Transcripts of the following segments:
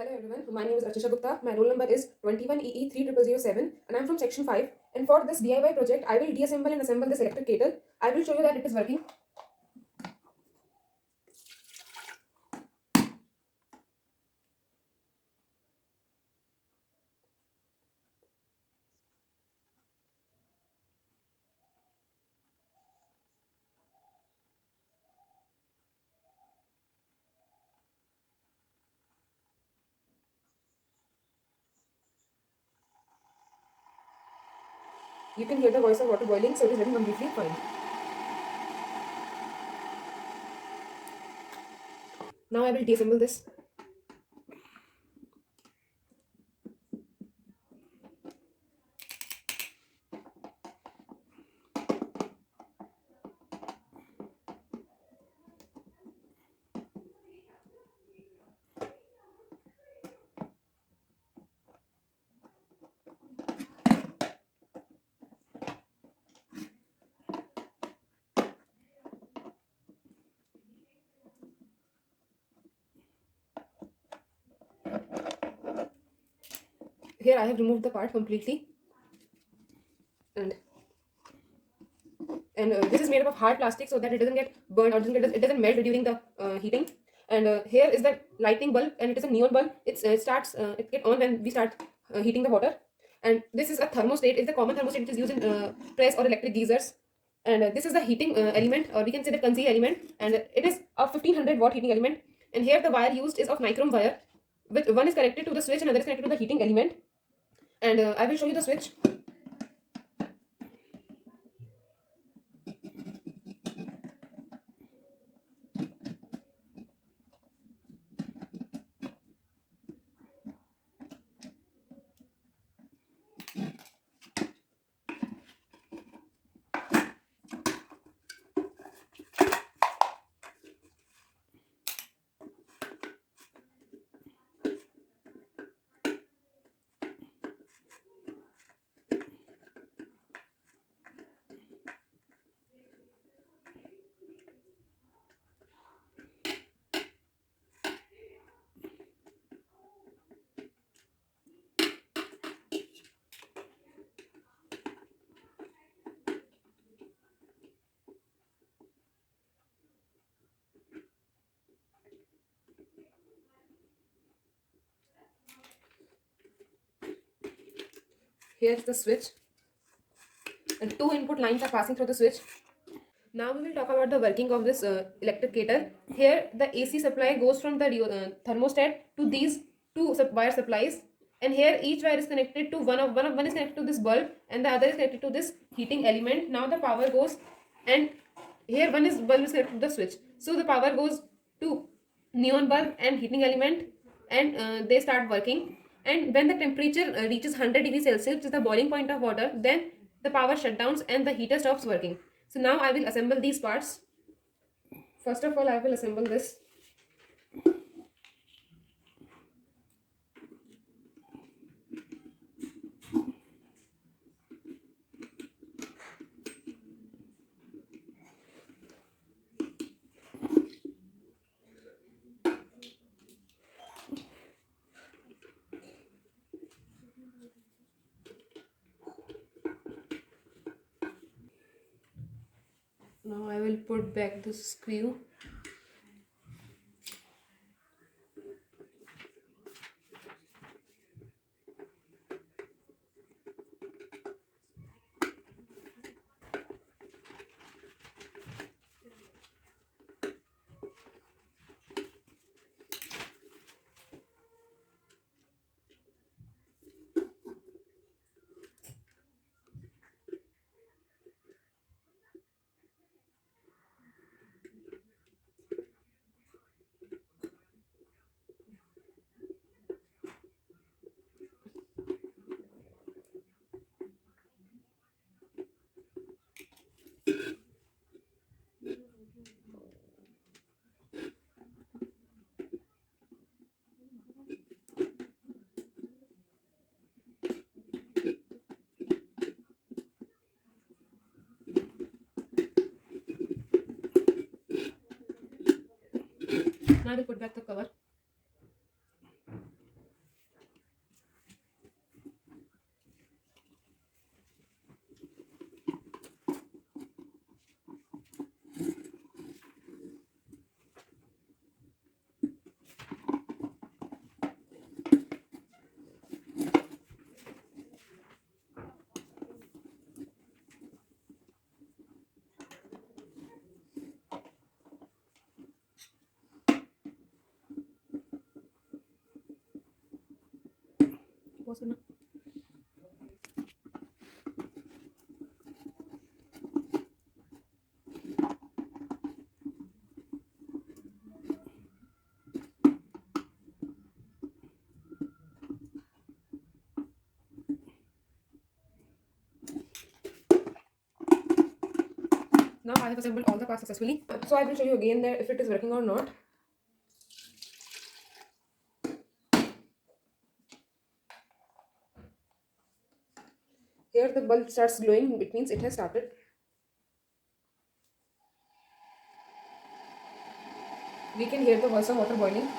Hello everyone, my name is Archisha Gupta. My roll number is 21EE30007 and I am from section 5. And for this DIY project, I will deassemble and assemble this electric kettle. I will show you that it is working. You can hear the voice of water boiling, so it is running completely fine. Now I will deassemble this. Here I have removed the part completely. And this is made up of hard plastic so that it doesn't get burned or it doesn't melt during the heating. And here is the lighting bulb, and it is a neon bulb. It gets on when we start heating the water. And this is a thermostat. It's the common thermostat which is used in press or electric geysers. And this is the heating element, or we can say the conceal element, and it is a 1500 watt heating element. And here the wire used is of nichrome wire, which one is connected to the switch and another is connected to the heating element. And I will show you the switch. Here's the switch, and two input lines are passing through the switch. Now we will talk about the working of this electric kettle. Here the AC supply goes from the thermostat to these two wire supplies, and here each wire is connected to one is connected to this bulb and the other is connected to this heating element. Now the power goes, and here bulb is connected to the switch, so the power goes to neon bulb and heating element, and they start working. And when the temperature reaches 100 degrees Celsius, which is the boiling point of water, then the power shutdowns and the heater stops working. So now I will assemble these parts. First of all, I will assemble this. Now I will put back the screw. Now I will put back the cover. Now I have assembled all the parts successfully. So I will show you again that if it is working or not. Here the bulb starts glowing, it means it has started. We can hear the voice of water boiling.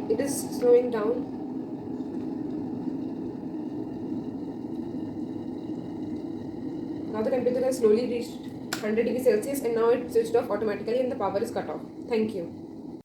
It is slowing down. Now the temperature has slowly reached 100 degrees Celsius and now it switched off automatically and the power is cut off. Thank you.